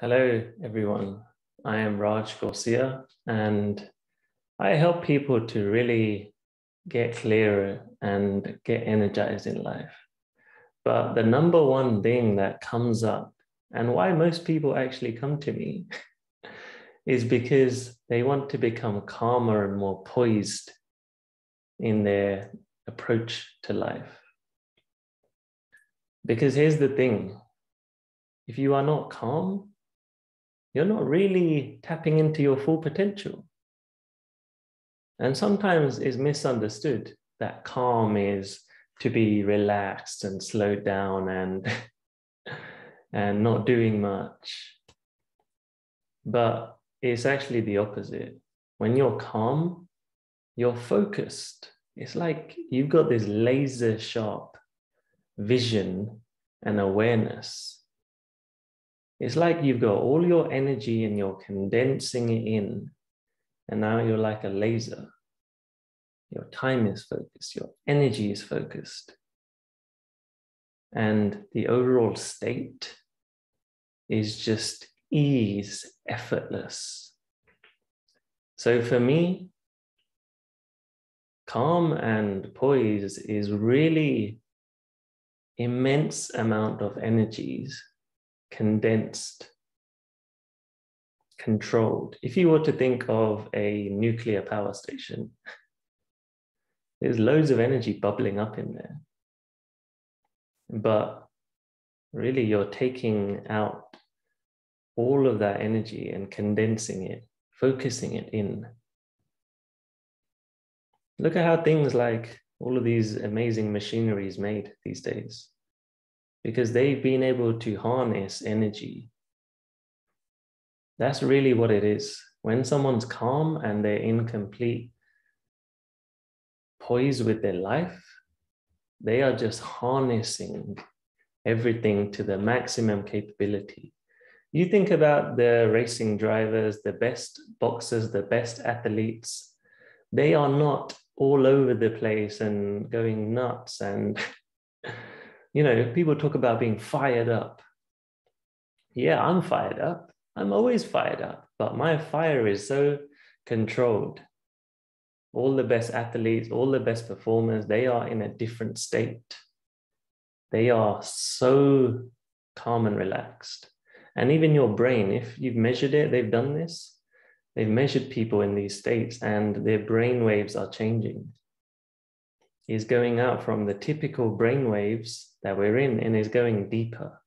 Hello, everyone. I am Raj Garcia, and I help people to really get clearer and get energized in life. But the number one thing that comes up, and why most people actually come to me, is because they want to become calmer and more poised in their approach to life. Because here's the thing, if you are not calm, you're not really tapping into your full potential. And sometimes it's misunderstood that calm is to be relaxed and slowed down and not doing much. But it's actually the opposite. When you're calm, you're focused. It's like you've got this laser sharp vision and awareness. It's like you've got all your energy and you're condensing it in. And now you're like a laser. Your time is focused. Your energy is focused. And the overall state is just ease, effortless. So for me, calm and poise is really immense amount of energies condensed, controlled. If you were to think of a nuclear power station, there's loads of energy bubbling up in there. But really, you're taking out all of that energy and condensing it, focusing it in. Look at how things like all of these amazing machinery is made these days, because they've been able to harness energy. That's really what it is. When someone's calm and they're in complete poise with their life, they are just harnessing everything to the maximum capability. You think about the racing drivers, the best boxers, the best athletes, they are not all over the place and going nuts. And, you know, people talk about being fired up. Yeah, I'm fired up. I'm always fired up, but my fire is so controlled. All the best athletes, all the best performers, they are in a different state. They are so calm and relaxed. And even your brain, if you've measured it, they've done this, they've measured people in these states and their brain waves are changing. Is going out from the typical brain waves that we're in and is going deeper.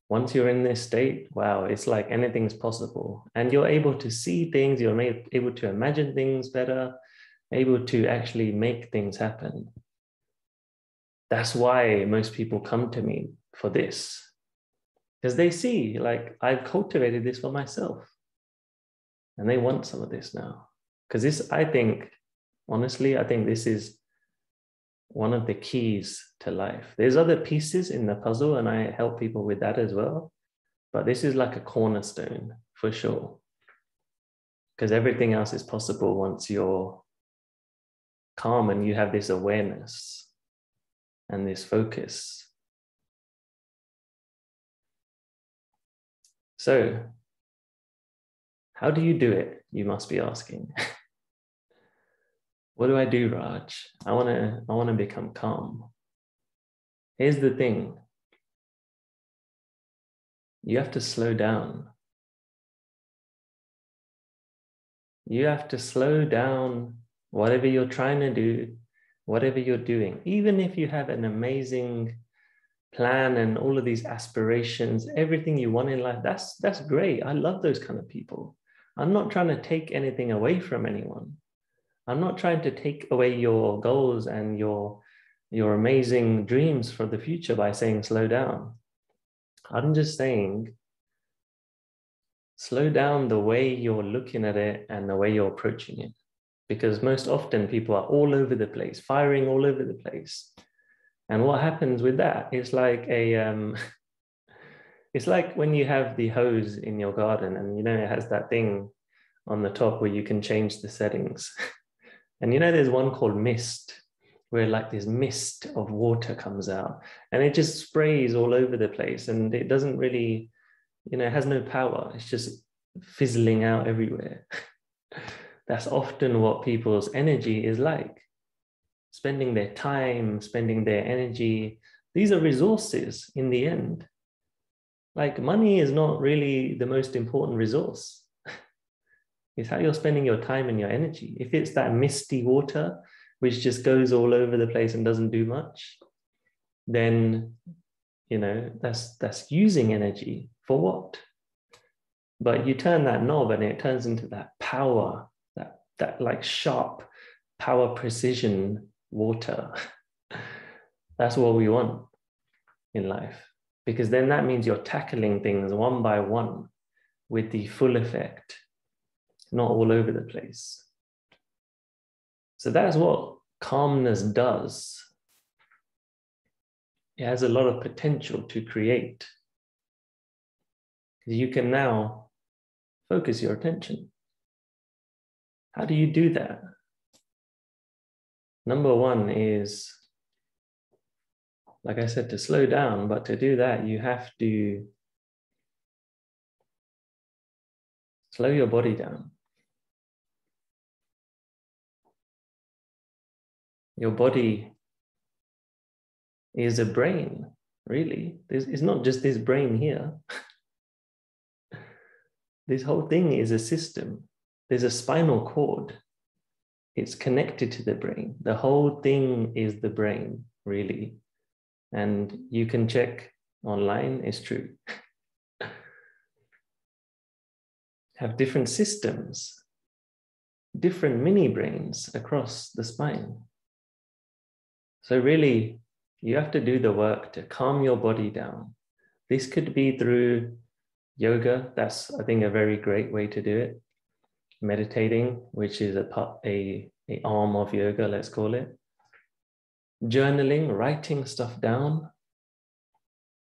Once you're in this state, wow, it's like anything's possible. And you're able to see things, you're able to imagine things better, able to actually make things happen. That's why most people come to me for this. Because they see, like, I've cultivated this for myself. And they want some of this now. Because this, I think, honestly, I think this is one of the keys to life. There's other pieces in the puzzle, and I help people with that as well. But this is like a cornerstone for sure. Because everything else is possible once you're calm and you have this awareness and this focus. So, how do you do it? You must be asking. What do I do, Raj? I want to become calm. Here's the thing. You have to slow down. You have to slow down whatever you're trying to do, whatever you're doing. Even if you have an amazing plan and all of these aspirations, everything you want in life, that's great. I love those kind of people. I'm not trying to take anything away from anyone. I'm not trying to take away your goals and your amazing dreams for the future by saying slow down. I'm just saying slow down the way you're looking at it and the way you're approaching it. Because most often people are all over the place, firing all over the place. And what happens with that is like it's like when you have the hose in your garden and you know it has that thing on the top where you can change the settings. And you know, there's one called mist, where like this mist of water comes out and it just sprays all over the place and it doesn't really you know, it has no power. It's just fizzling out everywhere. That's often what people's energy is like. Spending their time, spending their energy. These are resources in the end. Like money is not really the most important resource. It's how you're spending your time and your energy. If it's that misty water, which just goes all over the place and doesn't do much, then, you know, that's using energy for what? But you turn that knob and it turns into that power, that like sharp power precision water. That's what we want in life, because then that means you're tackling things one by one with the full effect, not all over the place. So that's what calmness does. It has a lot of potential to create. You can now focus your attention. How do you do that? Number one is, like I said, to slow down, but to do that, you have to slow your body down. Your body is a brain, really. It's not just this brain here. This whole thing is a system. There's a spinal cord. It's connected to the brain. The whole thing is the brain, really. And you can check online, it's true. Have different systems, different mini brains across the spine. So really, you have to do the work to calm your body down. This could be through yoga. That's, I think, a very great way to do it. Meditating, which is a arm of yoga, let's call it. Journaling, writing stuff down,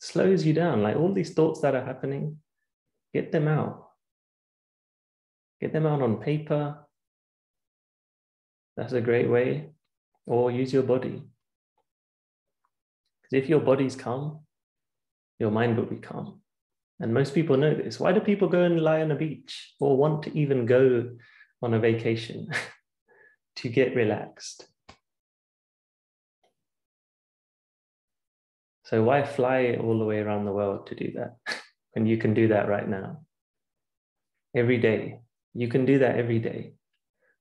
slows you down. Like all these thoughts that are happening, get them out. Get them out on paper. That's a great way. Or use your body. Because if your body's calm, your mind will be calm. And most people know this. Why do people go and lie on a beach or want to even go on a vacation? To get relaxed. So why fly all the way around the world to do that when you can do that right now? Every day. You can do that every day.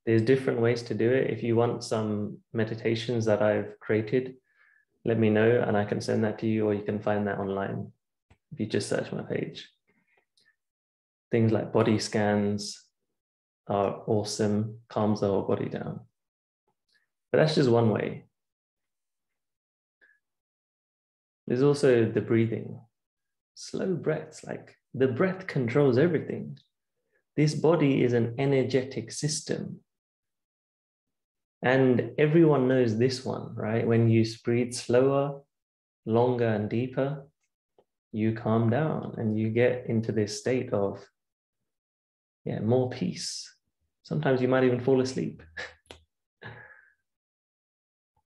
There's different ways to do it. If you want some meditations that I've created, let me know and I can send that to you, or you can find that online if you just search my page. Things like body scans are awesome, calms the whole body down. But that's just one way. There's also the breathing. Slow breaths, like the breath controls everything. This body is an energetic system. And everyone knows this one, right? When you breathe slower, longer, and deeper, you calm down and you get into this state of, more peace. Sometimes you might even fall asleep.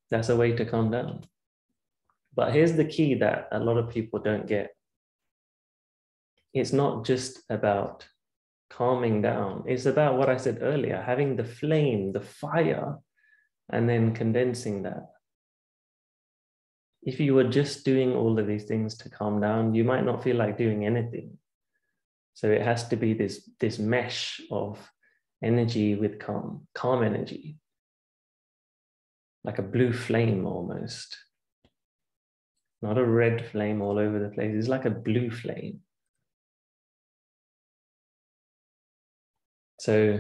That's a way to calm down. But here's the key that a lot of people don't get. It's not just about calming down. It's about what I said earlier, having the flame, the fire, and then condensing that. If you were just doing all of these things to calm down, you might not feel like doing anything. So it has to be this mesh of energy with calm energy. Like a blue flame almost. Not a red flame all over the place. It's like a blue flame. So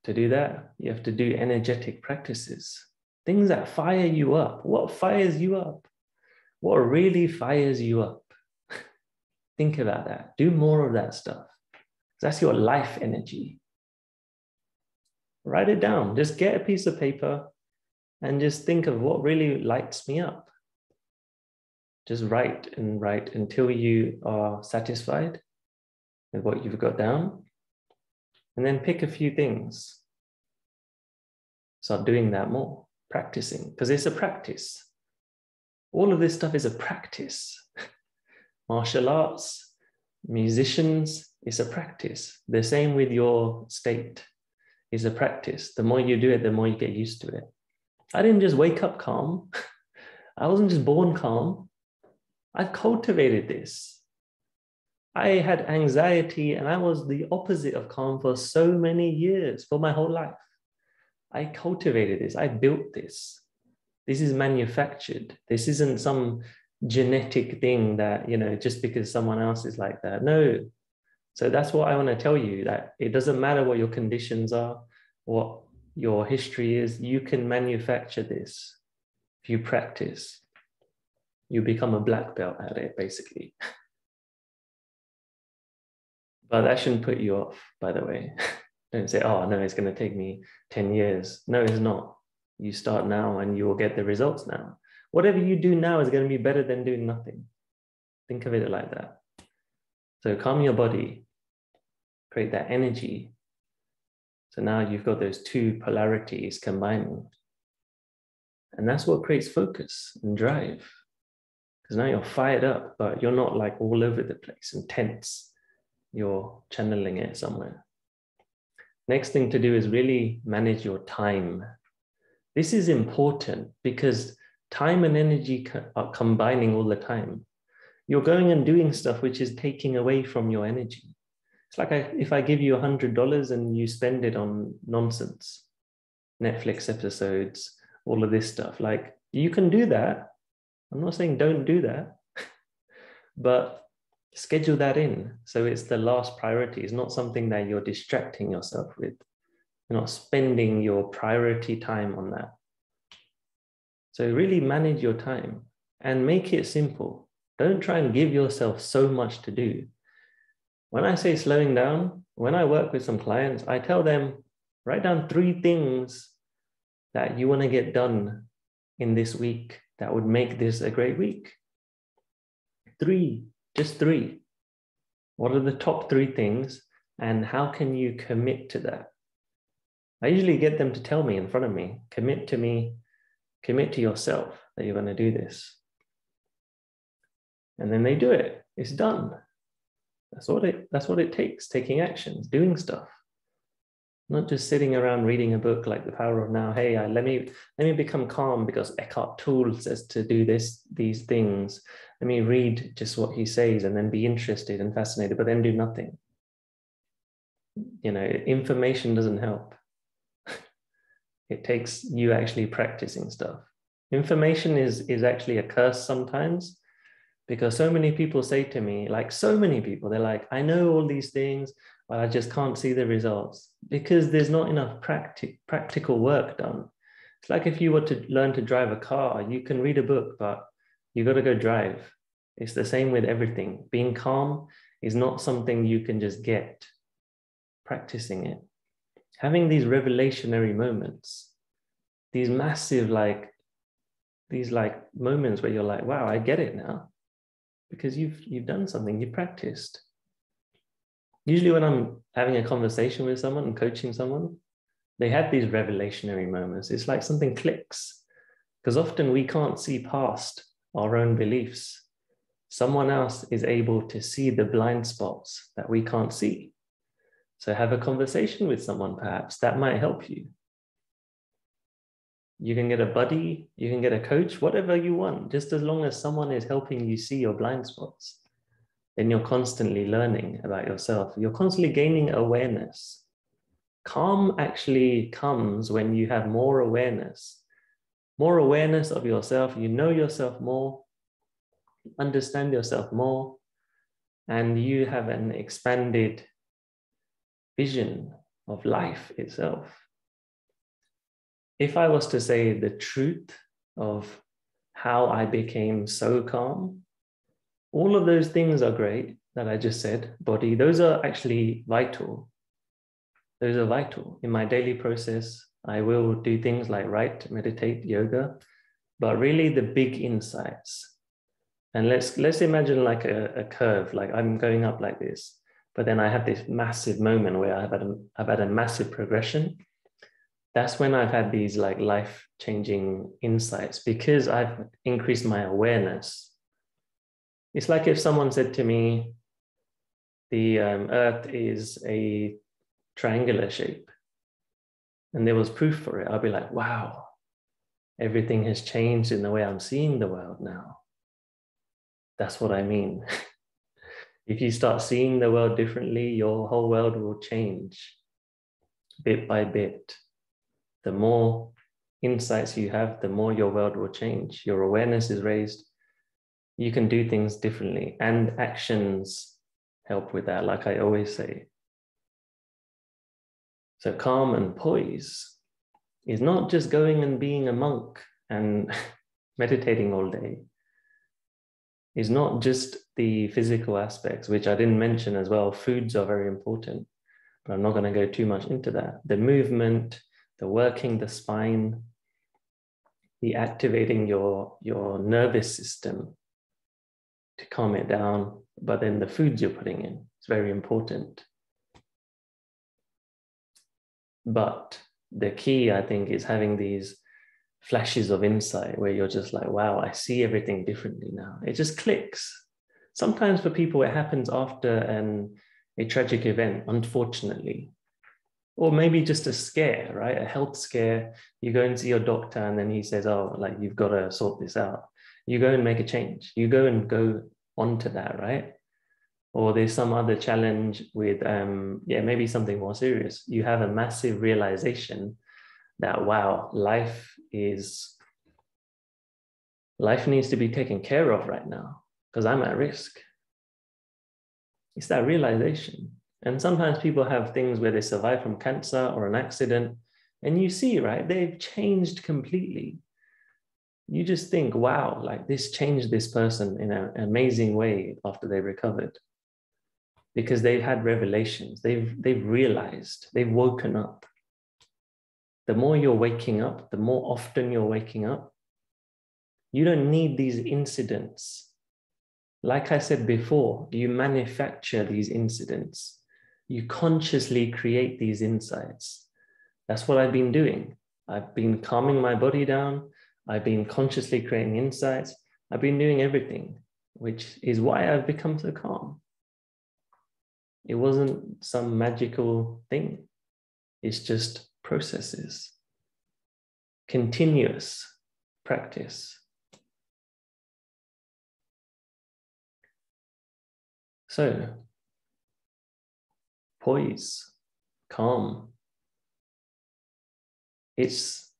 to do that, you have to do energetic practices. Things that fire you up. What fires you up? What really fires you up? Think about that. Do more of that stuff. That's your life energy. Write it down. Just get a piece of paper and just think of what really lights me up. Just write and write until you are satisfied with what you've got down. And then pick a few things. Start doing that more, practicing, because it's a practice. All of this stuff is a practice. Martial arts, Musicians, it's a practice. The same with your state, is a practice. The more you do it, the more you get used to it. I didn't just wake up calm. I wasn't just born calm. I've cultivated this. I had anxiety and I was the opposite of calm for so many years, for my whole life. I cultivated this. I built this. This is manufactured. This isn't some genetic thing that, just because someone else is like that. No. So that's what I want to tell you, that it doesn't matter what your conditions are, what your history is, you can manufacture this. If you practice, you become a black belt at it, basically. But that shouldn't put you off, by the way. Don't say, oh, no, it's going to take me 10 years. No, it's not. You start now and you will get the results now. Whatever you do now is going to be better than doing nothing. Think of it like that. So calm your body, create that energy. So now you've got those two polarities combining. And that's what creates focus and drive. Because now you're fired up, but you're not like all over the place and tense. You're channeling it somewhere. Next thing to do is really manage your time. This is important because time and energy are combining all the time. You're going and doing stuff which is taking away from your energy. It's like if I give you $100 and you spend it on nonsense, Netflix episodes, all of this stuff. Like, you can do that. I'm not saying don't do that, but schedule that in. So it's the last priority. It's not something that you're distracting yourself with. You're not spending your priority time on that. So really manage your time and make it simple. Don't try and give yourself so much to do. When I say slowing down, when I work with some clients, I tell them, write down 3 things that you want to get done in this week that would make this a great week. 3, just 3. What are the top 3 things and how can you commit to that? I usually get them to tell me in front of me, commit to yourself that you're going to do this. And then they do it. It's done. That's what it takes, taking actions, doing stuff. Not just sitting around reading a book like The Power of Now. Hey, let me become calm because Eckhart Tolle says to do these things. Let me read just what he says and then be interested and fascinated, but then do nothing. Information doesn't help. It takes you actually practicing stuff. Information is actually a curse sometimes, because so many people say to me, they're like, I know all these things, but I just can't see the results because there's not enough practical work done. It's like if you were to learn to drive a car, you can read a book, but you got to go drive. It's the same with everything. Being calm is not something you can just get. Practicing it. Having these revelationary moments, these massive moments where you're like, wow, I get it now. Because you've done something, you practiced. Usually when I'm having a conversation with someone and coaching someone, they have these revelationary moments. It's like something clicks, because often we can't see past our own beliefs. Someone else is able to see the blind spots that we can't see. So have a conversation with someone, perhaps that might help you. You can get a buddy, you can get a coach, whatever you want, just as long as someone is helping you see your blind spots. Then you're constantly learning about yourself. You're constantly gaining awareness. Calm actually comes when you have more awareness of yourself. You know yourself more, understand yourself more, and you have an expanded vision of life itself. If I was to say the truth of how I became so calm, all of those things are great that I just said, body, those are actually vital. Those are vital. In my daily process, I will do things like write, meditate, yoga, but really the big insights. And let's imagine like a curve, like I'm going up like this, but then I have this massive moment where I've had a massive progression. That's when I've had these like life-changing insights, because I've increased my awareness. It's like if someone said to me, the Earth is a triangular shape and there was proof for it, I'll be like, wow, everything has changed in the way I'm seeing the world now. That's what I mean. If you start seeing the world differently, your whole world will change bit by bit. The more insights you have, the more your world will change. Your awareness is raised. You can do things differently, and actions help with that, like I always say. So calm and poise is not just going and being a monk and meditating all day. It's not just the physical aspects, which I didn't mention as well. Foods are very important, but I'm not going to go too much into that. The movement, the working the spine, the activating your nervous system to calm it down, but then the foods you're putting in, it's very important. But the key, I think, is having these flashes of insight where you're just like, wow, I see everything differently now. It just clicks. Sometimes for people, it happens after a tragic event, unfortunately. Or maybe just a scare, right? A health scare. You go and see your doctor and then he says, oh, like, you've got to sort this out. You go and make a change. You go onto that, right? Or there's some other challenge with, maybe something more serious. You have a massive realization that, wow, life needs to be taken care of right now because I'm at risk. It's that realization. And sometimes people have things where they survive from cancer or an accident, and you see, right, they've changed completely. You just think, wow, like this changed this person in an amazing way after they recovered, because they've had revelations. They've realized, they've woken up. The more you're waking up, the more often you're waking up, you don't need these incidents. Like I said before, you manufacture these incidents. You consciously create these insights. That's what I've been doing. I've been calming my body down. I've been consciously creating insights. I've been doing everything, which is why I've become so calm. It wasn't some magical thing. It's just processes, continuous practice. So, poise, calm. It's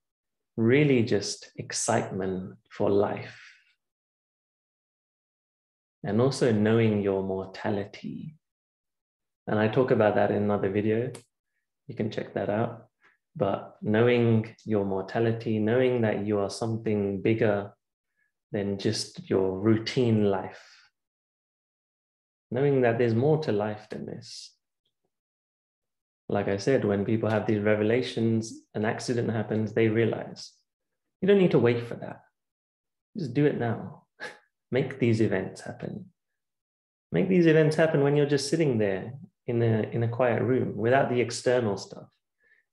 really just excitement for life. And also knowing your mortality. And I talk about that in another video. You can check that out. But knowing your mortality, knowing that you are something bigger than just your routine life. Knowing that there's more to life than this. Like I said, when people have these revelations, an accident happens, they realize. You don't need to wait for that. Just do it now. Make these events happen. Make these events happen when you're just sitting there in a quiet room without the external stuff.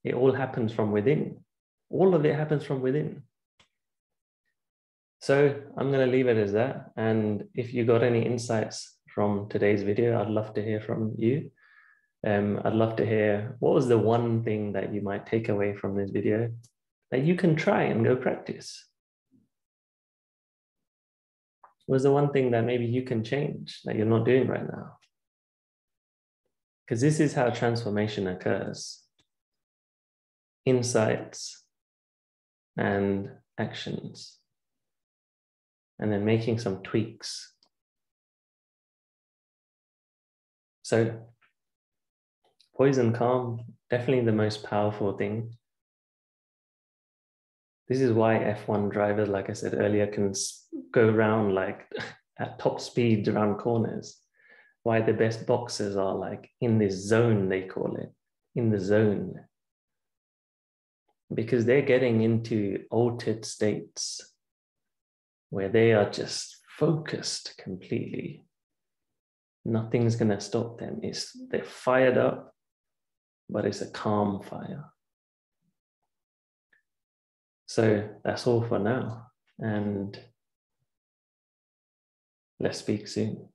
It all happens from within. All of it happens from within. So I'm going to leave it as that. And if you got any insights from today's video, I'd love to hear from you. I'd love to hear what was the one thing that you might take away from this video that you can try and go practice. What was the one thing that maybe you can change that you're not doing right now? Because this is how transformation occurs. Insights and actions. And then making some tweaks. So, poise and calm, definitely the most powerful thing. This is why F1 drivers, like I said earlier, can go around like at top speeds around corners. Why the best boxers are like in this zone, they call it, in the zone. Because they're getting into altered states where they are just focused completely. Nothing's going to stop them. They're fired up, but it's a calm fire. So that's all for now. And let's speak soon.